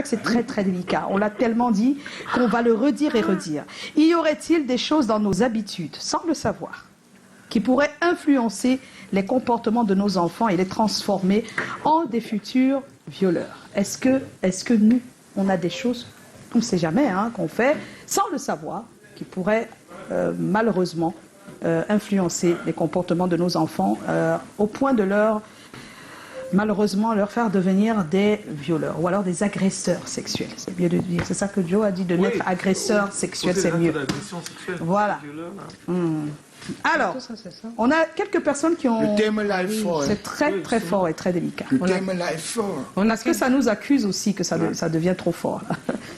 C'est très très délicat. On l'a tellement dit qu'on va le redire et redire. Y aurait-il des choses dans nos habitudes, sans le savoir, qui pourraient influencer les comportements de nos enfants et les transformer en des futurs violeurs? Est-ce que nous, on a des choses, on ne sait jamais, qu'on fait sans le savoir, qui pourraient malheureusement influencer les comportements de nos enfants au point de malheureusement leur faire devenir des violeurs ou alors des agresseurs sexuels. C'est mieux de dire. C'est ça que Joe a dit, de naître agresseur sexuel, c'est mieux. Voilà. Alors, on a quelques personnes qui ont... Le thème là est fort. C'est très très fort et très délicat. Le thème là est fort. Parce que ça nous accuse aussi que ça devient trop fort.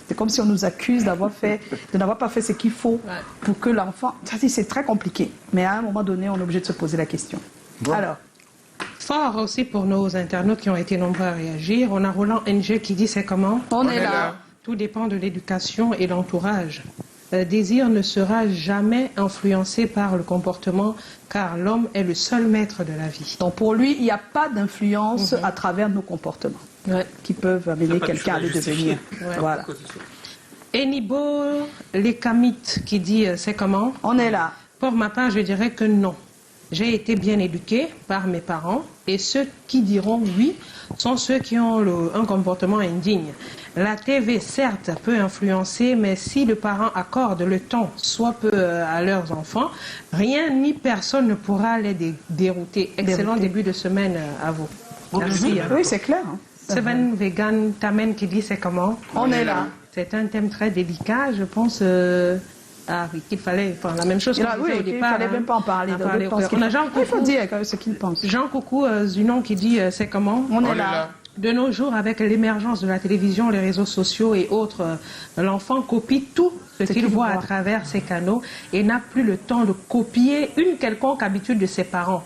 C'est comme si on nous accuse de n'avoir pas fait ce qu'il faut pour que l'enfant... C'est très compliqué. Mais à un moment donné, on est obligé de se poser la question. Bon. Alors, fort aussi pour nos internautes qui ont été nombreux à réagir. On a Roland NG qui dit c'est comment? On est là. Tout dépend de l'éducation et l'entourage. Désir ne sera jamais influencé par le comportement car l'homme est le seul maître de la vie. Donc pour lui, il n'y a pas d'influence à travers nos comportements qui peuvent amener quelqu'un à le devenir. Voilà. Enibo Lekamites qui dit c'est comment? On est là. Pour ma part, je dirais que non. J'ai été bien éduquée par mes parents et ceux qui diront oui sont ceux qui ont un comportement indigne. La TV, certes, peut influencer, mais si le parent accorde le temps, soit peu à leurs enfants, rien ni personne ne pourra les dérouter. Excellent début de semaine à vous. Merci. Oui, c'est clair. Seven Vegan Tamen qui dit c'est comment? On est là. C'est un thème très délicat, je pense... Ah oui, qu'il fallait, la même chose qu'on disait au départ. Il ne fallait même pas en parler. On a Jean Coucou, il faut dire ce qu'il pense. Jean Coucou Zunon qui dit c'est comment? On est là. De nos jours, avec l'émergence de la télévision, les réseaux sociaux et autres, l'enfant copie tout ce qu'il voit à travers ces canaux et n'a plus le temps de copier une quelconque habitude de ses parents.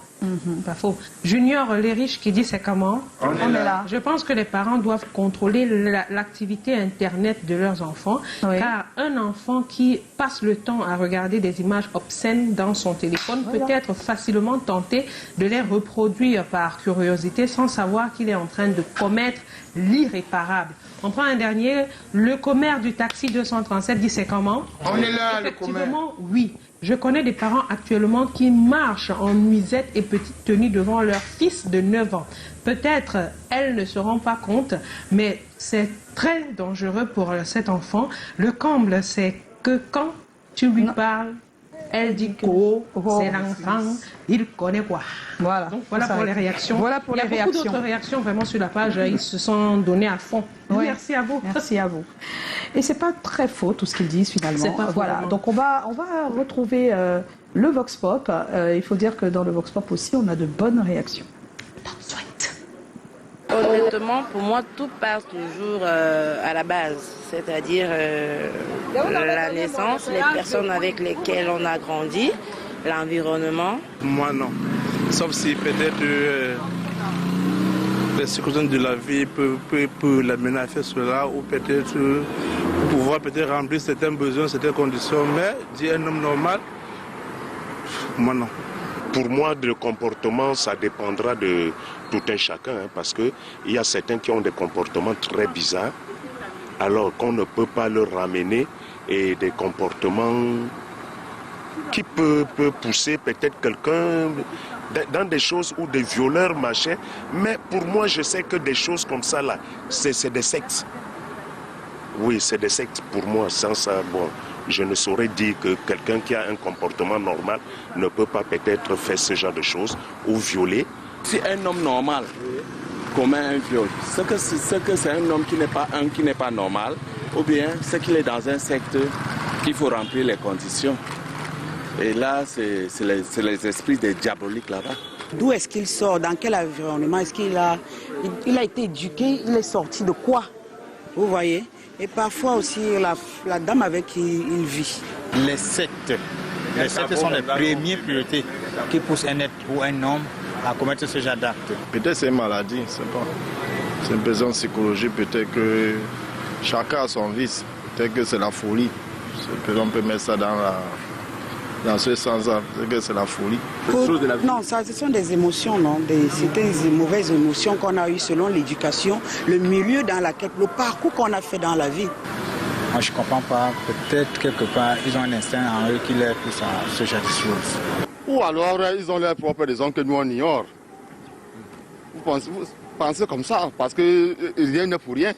Pas faux. Junior Lériche qui dit c'est comment? On est là. Je pense que les parents doivent contrôler l'activité Internet de leurs enfants, car un enfant qui passe le temps à regarder des images obscènes dans son téléphone peut être facilement tenté de les reproduire par curiosité sans savoir qu'il est en train de commettre l'irréparable. On prend un dernier, le commère du taxi 237 dit c'est comment? On est là, le commère. Effectivement, oui. Je connais des parents actuellement qui marchent en nuisette et petite tenue devant leur fils de 9 ans. Peut-être elles ne se rendent pas compte, mais c'est très dangereux pour cet enfant. Le comble, c'est que quand tu lui parles, elle dit quoi? C'est l'enfant, il connaît quoi. Voilà. Donc voilà pour les réactions. Voilà pour les réactions. Il y a beaucoup d'autres réactions vraiment sur la page. Ils se sont donnés à fond. Oui. Merci à vous. Merci à vous. Et c'est pas très faux tout ce qu'ils disent finalement. Pas voilà. vraiment. Donc on va retrouver le Vox Pop. Il faut dire que dans le Vox Pop aussi, on a de bonnes réactions. Honnêtement, pour moi, tout part toujours à la base, c'est-à-dire la naissance, les personnes avec lesquelles on a grandi, l'environnement. Moi, non. Sauf si peut-être les circonstances de la vie peuvent l'amener à faire cela, ou peut-être pouvoir remplir certains besoins, certaines conditions. Mais dire un homme normal, moi, non. Pour moi, le comportement, ça dépendra de tout un chacun, parce qu'il y a certains qui ont des comportements très bizarres, alors qu'on ne peut pas leur ramener et des comportements qui peuvent pousser peut-être quelqu'un dans des choses ou des violeurs, machin. Mais pour moi, je sais que des choses comme ça, là, c'est des sectes. Oui, c'est des sectes pour moi. Sans ça, bon, je ne saurais dire que quelqu'un qui a un comportement normal ne peut pas peut-être faire ce genre de choses ou violer. Si un homme normal commet un viol, c'est que c'est un homme qui n'est pas normal, ou bien c'est qu'il est dans un secteur qu'il faut remplir les conditions. Et là, c'est les esprits des diaboliques là-bas. D'où est-ce qu'il sort? Dans quel environnement? Est-ce qu'il a été éduqué? Il est sorti de quoi? Vous voyez? Et parfois aussi la dame avec qui il vit. Les sectes sont les premières priorités qui poussent un être ou un homme à commettre ce genre d'acte. Peut-être c'est une maladie, c'est pas. C'est une besoin psychologique, peut-être que chacun a son vice. Peut-être que c'est la folie. On peut mettre ça dans dans ce sens-là. C'est la folie. Non, ça, ce sont des émotions, non? C'était des mauvaises émotions qu'on a eues selon l'éducation, le milieu dans lequel, le parcours qu'on a fait dans la vie. Moi, je ne comprends pas. Peut-être quelque part, ils ont un instinct en eux qui leur pousse à ce genre de choses. Ou alors, ils ont leurs propres raisons que nous, on ignore. Vous pensez comme ça, parce que rien n'est pour rien.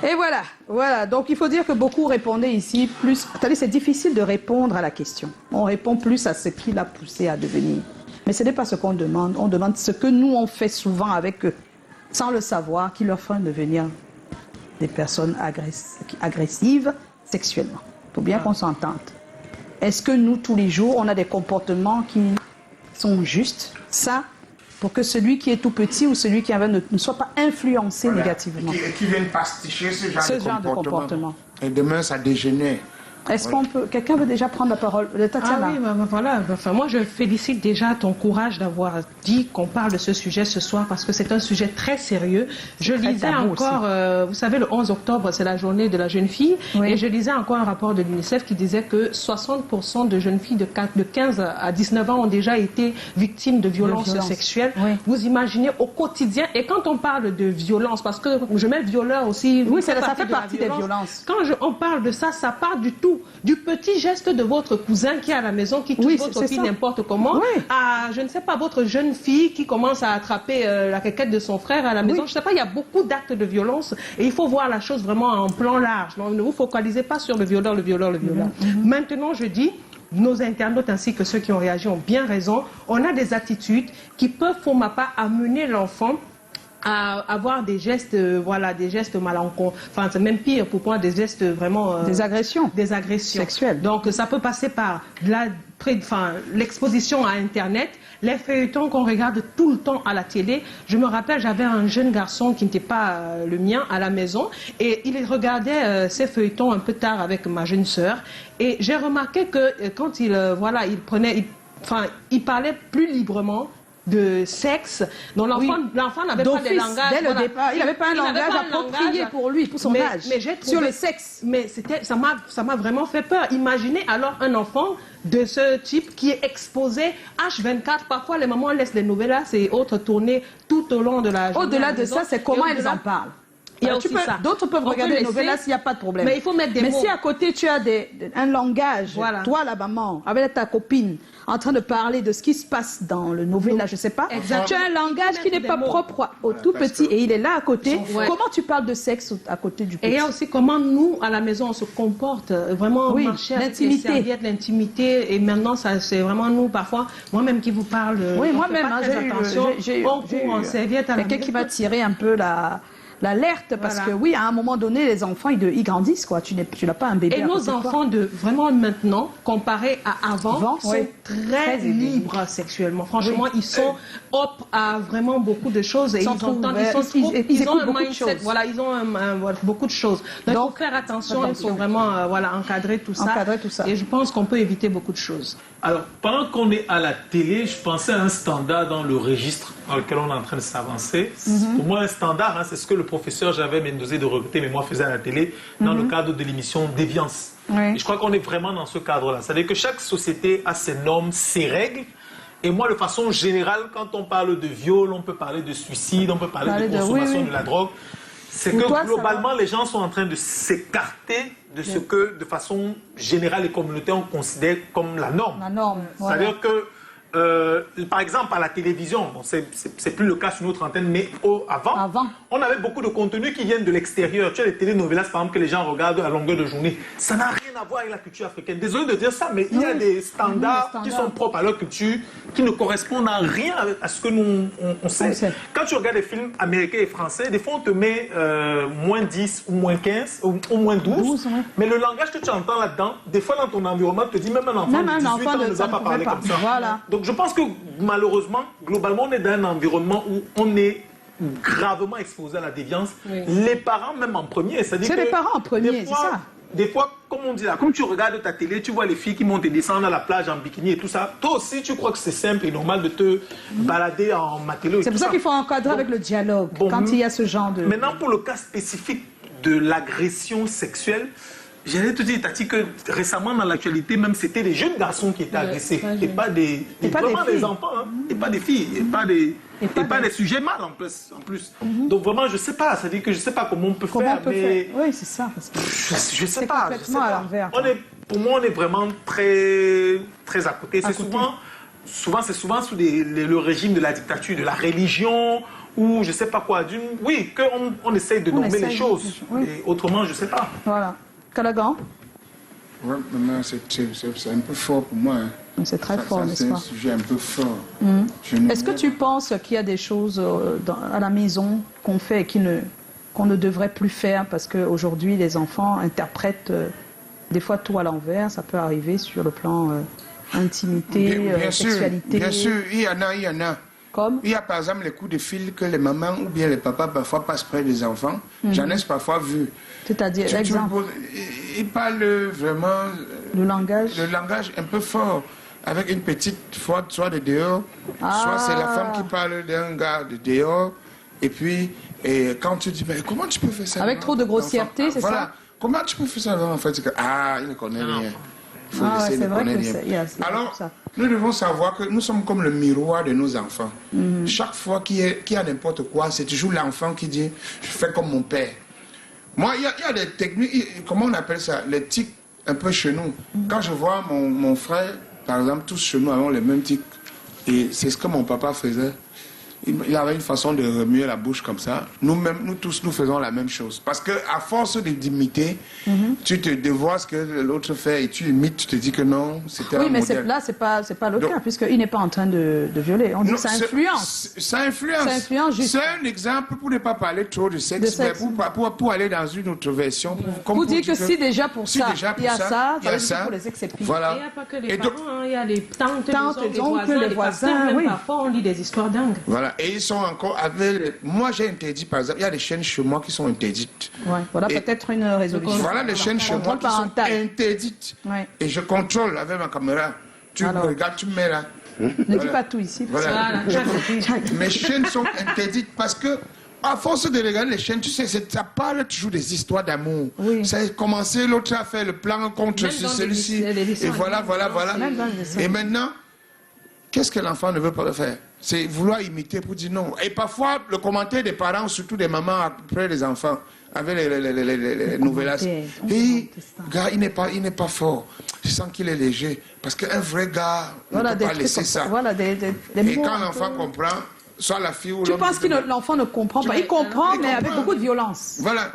Et voilà. Donc il faut dire que beaucoup répondaient ici plus... Attendez, c'est difficile de répondre à la question. On répond plus à ce qui l'a poussé à devenir. Mais ce n'est pas ce qu'on demande. On demande ce que nous, on fait souvent avec eux, sans le savoir, qui leur font devenir des personnes agressives sexuellement. Il faut bien qu'on s'entende. Est-ce que nous, tous les jours, on a des comportements qui sont justes? Ça, pour que celui qui est tout petit ou celui qui avait ne soit pas influencé négativement. Qui viennent pasticher ce genre de comportement. Et demain, ça dégénère. Est-ce qu'on peut... Quelqu'un veut déjà prendre la parole? Tatiana. Ah oui, voilà. Enfin, moi, je félicite déjà ton courage d'avoir dit qu'on parle de ce sujet ce soir parce que c'est un sujet très sérieux. Je lisais encore, vous savez, le 11 octobre, c'est la journée de la jeune fille. Oui. Et je lisais encore un rapport de l'UNICEF qui disait que 60% de jeunes filles de 15 à 19 ans ont déjà été victimes de violences sexuelles. Oui. Vous imaginez au quotidien, et quand on parle de violence, parce que je mets violeur aussi... Oui, ça fait partie des violences. Quand on parle de ça, ça part du petit geste de votre cousin qui est à la maison, qui touche votre fille n'importe comment, à, je ne sais pas, votre jeune fille qui commence à attraper la quéquette de son frère à la maison. Je ne sais pas, il y a beaucoup d'actes de violence et il faut voir la chose vraiment en plan large. Donc, ne vous focalisez pas sur le violeur. Maintenant, je dis... Nos internautes ainsi que ceux qui ont réagi ont bien raison. On a des attitudes qui peuvent, pour ma part, amener l'enfant à avoir des gestes, des gestes malencontreux. Enfin, c'est même pire pour moi, des gestes vraiment... des agressions. Des agressions. Sexuelles. Donc, ça peut passer par l'exposition à Internet, les feuilletons qu'on regarde tout le temps à la télé. Je me rappelle, j'avais un jeune garçon qui n'était pas le mien à la maison et il regardait ces feuilletons un peu tard avec ma jeune sœur. Et j'ai remarqué que quand il parlait plus librement de sexe, donc l'enfant n'avait pas de langage. Dès le départ, il n'avait pas un langage approprié pour lui, pour son âge, sur le sexe. Mais ça m'a vraiment fait peur. Imaginez alors un enfant de ce type qui est exposé H24. Parfois, les mamans laissent les novellas et autres tourner tout au long de la journée. Au-delà de ça, c'est comment elles en parlent. D'autres peuvent regarder les novellas s'il n'y a pas de problème. Mais il faut mettre des mots. Mais si à côté tu as un langage, toi la maman, avec ta copine, en train de parler de ce qui se passe dans le novella, je ne sais pas, tu as un langage qui n'est pas propre au tout petit et il est là à côté. Comment tu parles de sexe à côté du petit? Et il y a aussi comment nous, à la maison, on se comporte, vraiment marcher avec les serviettes, l'intimité. Et maintenant, c'est vraiment nous, parfois, moi-même qui vous parle, moi-même, j'ai eu quelqu'un qui m'a tiré un peu l'alerte, parce que oui, à un moment donné, les enfants, ils grandissent, quoi. Tu n'as pas un bébé. Et nos enfants vraiment maintenant, comparés à avant, sont très libres sexuellement. Franchement, ils sont aptes à vraiment beaucoup de choses. Et ils ont un mindset. Voilà, ils ont beaucoup de choses. Donc, il faut faire attention, il faut vraiment encadrer tout ça. Et je pense qu'on peut éviter beaucoup de choses. Alors, pendant qu'on est à la télé, je pensais à un standard dans le registre dans lequel on est en train de s'avancer. Pour moi, un standard, c'est ce que le professeur Javet Mendozé de Recruter, mais moi, faisait à la télé dans le cadre de l'émission Déviance. Et je crois qu'on est vraiment dans ce cadre-là. C'est-à-dire que chaque société a ses normes, ses règles. Et moi, de façon générale, quand on parle de viol, on peut parler de suicide, on peut parler de consommation de la drogue. C'est que globalement, les gens sont en train de s'écarter de ce que, de façon générale et communautaire, on considère comme la norme. C'est-à-dire que, par exemple, à la télévision, bon, c'est plus le cas sur notre antenne, mais avant, on avait beaucoup de contenus qui viennent de l'extérieur. Tu as les télénovelas, par exemple, que les gens regardent à longueur de journée. Ça n'a rien à voir avec la culture africaine. Désolé de dire ça, mais il y a des standards qui sont propres à leur culture, qui ne correspondent à rien à ce que nous, on sait. Quand tu regardes des films américains et français, des fois, on te met moins 10 ou moins 15 ou moins 12. Mais le langage que tu entends là-dedans, des fois, dans ton environnement, te dit même un enfant de 18 ans ne va pas parler comme ça. Donc, je pense que malheureusement, globalement, on est dans un environnement où on est gravement exposé à la déviance. Les parents, même en premier. C'est les parents en premier, c'est ça. Des fois, comme on dit là, comme tu regardes ta télé, tu vois les filles qui montent et descendent à la plage en bikini et tout ça. Toi aussi, tu crois que c'est simple et normal de te balader en matelot. C'est pour ça qu'il faut encadrer avec le dialogue quand il y a ce genre de... Maintenant, pour le cas spécifique de l'agression sexuelle, j'allais te dire, Tati, que récemment dans l'actualité, même c'était des jeunes garçons qui étaient agressés, et pas des, vraiment des enfants, hein, et pas des filles, et pas des sujets mal en plus. Donc vraiment, je sais pas, c'est-à-dire que je sais pas comment on peut faire, mais... Oui, c'est ça. Parce que je sais pas. Complètement à l'envers. Pour moi, on est vraiment très, très à côté. C'est souvent sous le régime de la dictature, de la religion, ou je sais pas quoi. Oui, qu'on essaye de nommer les choses. Oui. Et autrement, je sais pas. Voilà. Calagan? Oui, maman, c'est un peu fort pour moi. Hein. C'est très fort, n'est-ce pas? C'est un sujet un peu fort. Est-ce que tu penses qu'il y a des choses à la maison qu'on fait et qu'on ne devrait plus faire parce qu'aujourd'hui, les enfants interprètent des fois tout à l'envers? Ça peut arriver sur le plan intimité, sexualité. Bien sûr, il y en a. Comme? Il y a par exemple les coups de fil que les mamans ou bien les papas parfois passent près des enfants. J'en ai parfois vu. C'est-à-dire, l'exemple? Ils parlent vraiment... Le langage? Le langage un peu fort. Avec une petite faute, soit de dehors, soit c'est la femme qui parle d'un gars de dehors. Et puis, quand tu dis, mais comment tu peux faire ça? Avec trop de grossièreté, c'est ça? Comment tu peux faire ça? En fait, il ne connaît rien. Il faut essayer de connaître rien. Alors, nous devons savoir que nous sommes comme le miroir de nos enfants. Chaque fois qu'il y a n'importe quoi, c'est toujours l'enfant qui dit, je fais comme mon père. Moi, il y a des techniques, comment on appelle ça? Les tics un peu chez nous. Quand je vois mon frère, par exemple, tous chez nous avons les mêmes tics. Et c'est ce que mon papa faisait. Il avait une façon de remuer la bouche comme ça. Nous-mêmes, nous tous, nous faisons la même chose. Parce qu'à force d'imiter, tu te dévoies ce que l'autre fait et tu imites, tu te dis que non, c'était un modèle. Oui, mais là, c'est pas le cas, puisqu'il n'est pas en train de violer. On dit que ça influence. Ça influence. C'est un exemple pour ne pas parler trop de sexe, mais pour aller dans une autre version. Pour dire que si déjà pour ça, il y a ça, ça veut dire pour les exceptions. Voilà. Il n'y a pas que les parents, il y a les tantes, les oncles, les voisins. Parfois, on lit des histoires dingues. Voilà. Et ils sont encore avec... Moi, j'ai interdit, par exemple, il y a des chaînes chez moi qui sont interdites. Ouais. Voilà peut-être une résolution. Voilà les chaînes chez moi qui sont interdites. Ouais. Et je contrôle avec ma caméra. Tu me regardes, tu me mets là. Ne dis pas tout ici. Voilà. Mes chaînes sont interdites parce que, à force de regarder les chaînes, tu sais, ça parle toujours des histoires d'amour. Oui. Ça a commencé, l'autre a fait le plan contre celui-ci. Et voilà. Et maintenant, qu'est-ce que l'enfant ne veut pas faire? C'est vouloir imiter pour dire non. Et parfois, le commentaire des parents, surtout des mamans après les enfants, avec les novellas. Et gars, il n'est pas fort. Je sens qu'il est léger. Parce qu'un vrai gars ne peut pas laisser ça. Voilà, et quand l'enfant comprend, soit la fille ou l'homme... Tu penses que l'enfant ne comprend pas? Il comprend, mais avec beaucoup de violence. Voilà.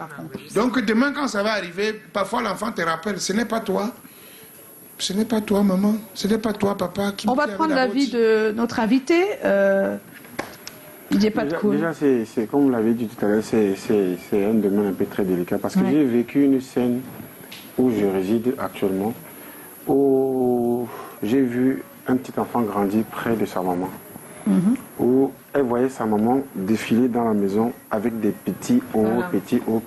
Donc demain, quand ça va arriver, parfois l'enfant te rappelle, ce n'est pas toi. Ce n'est pas toi, maman. Ce n'est pas toi, papa. On va prendre l'avis de notre invité. Déjà, c'est comme vous l'avez dit tout à l'heure, c'est un domaine un peu très délicat parce que j'ai vécu une scène où je réside actuellement, où j'ai vu un petit enfant grandir près de sa maman, où elle voyait sa maman défiler dans la maison avec des petits hauts, petits hauts.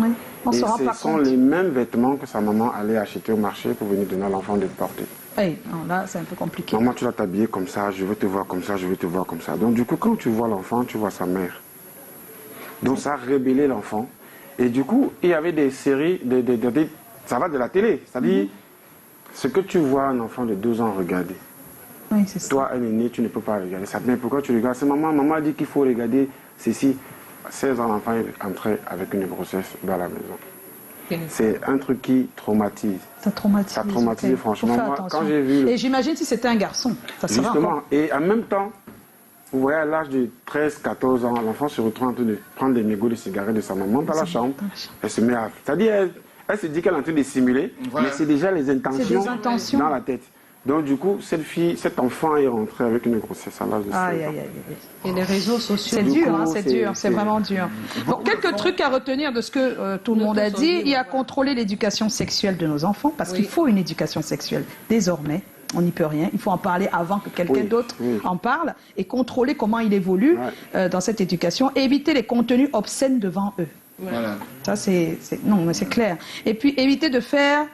Oui. Et ce sont les mêmes vêtements que sa maman allait acheter au marché pour venir donner à l'enfant de porter. Hey, non, là, c'est un peu compliqué. Maman, tu dois t'habiller comme ça, je veux te voir comme ça, je veux te voir comme ça. Donc du coup, quand tu vois l'enfant, tu vois sa mère. Donc ça a rébellé l'enfant. Et du coup, il y avait des séries, ça va de la télé. C'est-à-dire, ce que tu vois un enfant de 2 ans regarder. Oui, c'est ça. Toi, un aîné, tu ne peux pas regarder ça. Mais pourquoi tu regardes? C'est maman a dit qu'il faut regarder ceci. 16 ans, l'enfant est entré avec une grossesse dans la maison. C'est un truc qui traumatise. Ça traumatise, franchement. Moi, quand j'ai vu... Et j'imagine si c'était un garçon, ça serait Justement, encore... et en même temps, vous voyez, à l'âge de 13-14 ans, l'enfant se retrouve en train de prendre des mégots de cigarettes de sa maman dans la chambre. Elle se met à... C'est-à-dire, elle se dit qu'elle est en train de simuler, mais c'est déjà les intentions dans la tête. Donc du coup, cet enfant est rentré avec une grossesse à l'âge de 16 ans. Et les réseaux sociaux. C'est dur, hein, c'est dur, c'est vraiment dur. Bon, quelques trucs à retenir de ce que tout le monde a dit. Il y a contrôler l'éducation sexuelle de nos enfants, parce qu'il faut une éducation sexuelle. Désormais, on n'y peut rien. Il faut en parler avant que quelqu'un d'autre en parle et contrôler comment il évolue dans cette éducation. Et éviter les contenus obscènes devant eux. Voilà. Ça, non, mais c'est clair. Et puis, éviter de faire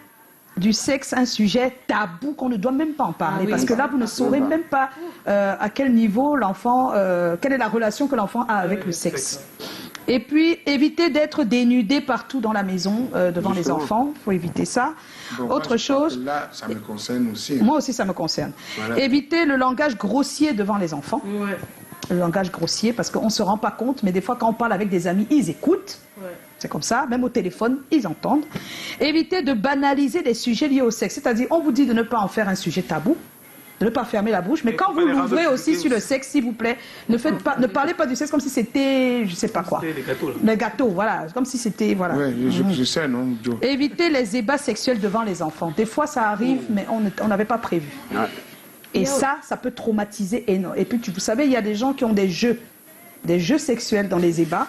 du sexe un sujet tabou qu'on ne doit même pas en parler. Parce que là, vous ne saurez même pas à quel niveau l'enfant, quelle est la relation que l'enfant a avec le sexe. Et puis, éviter d'être dénudé partout dans la maison, devant les enfants. Il faut éviter ça. Bon, autre chose... Là, ça me concerne aussi. Moi aussi, ça me concerne. Voilà. Éviter le langage grossier devant les enfants. Ouais. Le langage grossier, parce qu'on ne se rend pas compte, mais des fois, quand on parle avec des amis, ils écoutent. Ouais. C'est comme ça, même au téléphone, ils entendent. Éviter de banaliser les sujets liés au sexe. C'est-à-dire, on vous dit de ne pas en faire un sujet tabou, de ne pas fermer la bouche, mais quand vous l'ouvrez aussi sur le sexe, s'il vous plaît, ne parlez pas du sexe comme si c'était, je ne sais pas quoi. Les gâteaux, là. Les gâteaux, voilà, comme si c'était, voilà. Oui, je sais, non, Joe. Éviter les ébats sexuels devant les enfants. Des fois, ça arrive, mais on n'avait pas prévu. Ouais. Et ça peut traumatiser énormément. Et puis, vous savez, il y a des gens qui ont des jeux sexuels dans les ébats.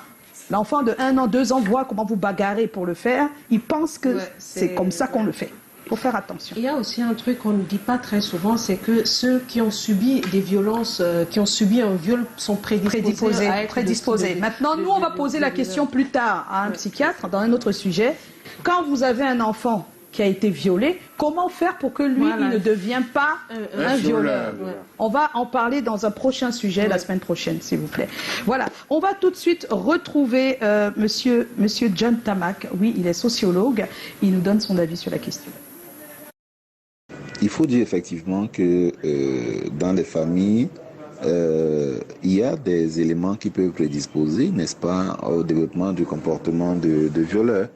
L'enfant de 1 an, 2 ans voit comment vous bagarrez pour le faire. Il pense que c'est comme ça qu'on le fait. Il faut faire attention. Il y a aussi un truc qu'on ne dit pas très souvent, c'est que ceux qui ont subi des violences, qui ont subi un viol, sont prédisposés. Maintenant, nous, on va poser la question plus tard à un psychiatre, dans un autre sujet. Quand vous avez un enfant qui a été violé, comment faire pour que lui, il ne devienne pas un violeur. On va en parler dans un prochain sujet, la semaine prochaine, s'il vous plaît. Voilà, on va tout de suite retrouver monsieur John Tamak. Oui, il est sociologue, il nous donne son avis sur la question. Il faut dire effectivement que dans les familles, il y a des éléments qui peuvent prédisposer, n'est-ce pas, au développement du comportement de violeur.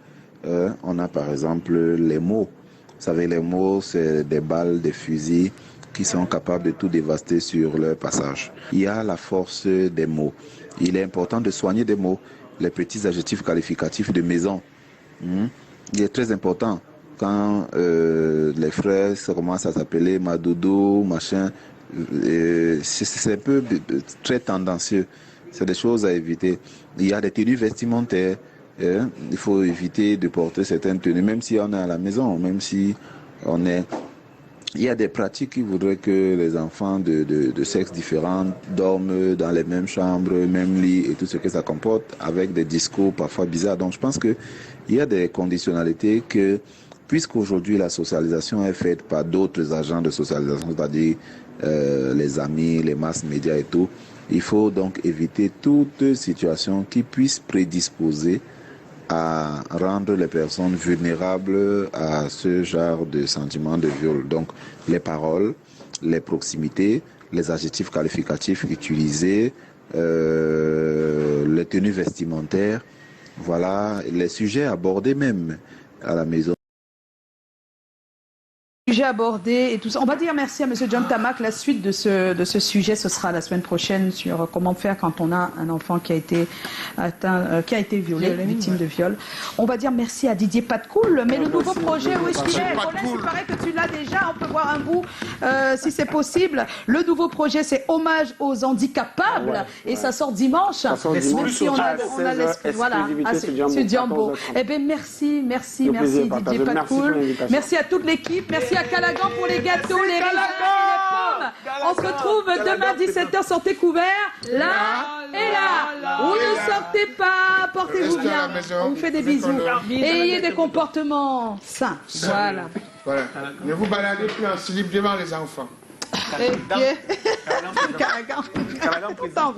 On a par exemple les mots. Vous savez, les mots, c'est des balles, des fusils qui sont capables de tout dévaster sur leur passage. Il y a la force des mots. Il est important de soigner des mots, les petits adjectifs qualificatifs de maison. Il est très important. Quand les frères commencent à s'appeler Madodo, machin, c'est un peu très tendancieux. C'est des choses à éviter. Il y a des tenues vestimentaires. Il faut éviter de porter certaines tenues, même si on est à la maison, même si on est... Il y a des pratiques qui voudraient que les enfants de sexes différents dorment dans les mêmes chambres, même lit et tout ce que ça comporte, avec des discours parfois bizarres. Donc je pense qu'il y a des conditionnalités que, puisqu'aujourd'hui la socialisation est faite par d'autres agents de socialisation, c'est-à-dire les amis, les masses médias et tout, il faut donc éviter toute situation qui puisse prédisposer à rendre les personnes vulnérables à ce genre de sentiment de viol. Donc, les paroles, les proximités, les adjectifs qualificatifs utilisés, les tenues vestimentaires, voilà, les sujets abordés même à la maison. Sujet abordé et tout ça. On va dire merci à M. John Tamak. La suite de ce sujet, ce sera la semaine prochaine sur comment faire quand on a un enfant qui a été violé, victime de viol. On va dire merci à Didier Patcoul. Mais le nouveau projet, où est-ce qu'il est? Il paraît que tu l'as déjà. On peut voir un bout si c'est possible. Le nouveau projet, c'est Hommage aux handicapables et ça sort dimanche. Même si on a voilà, c'est Diambo. Eh bien, merci Didier Patcoul. Merci à toute l'équipe. Merci à Calagan pour les gâteaux, les raisins et les pommes. On se retrouve demain 17h, sortez couverts, là et là. Vous ne sortez pas, portez-vous bien. On vous fait des bisous. Et ayez des comportements sains. Voilà. Ne vous baladez plus en slip devant les enfants. Calagan, président.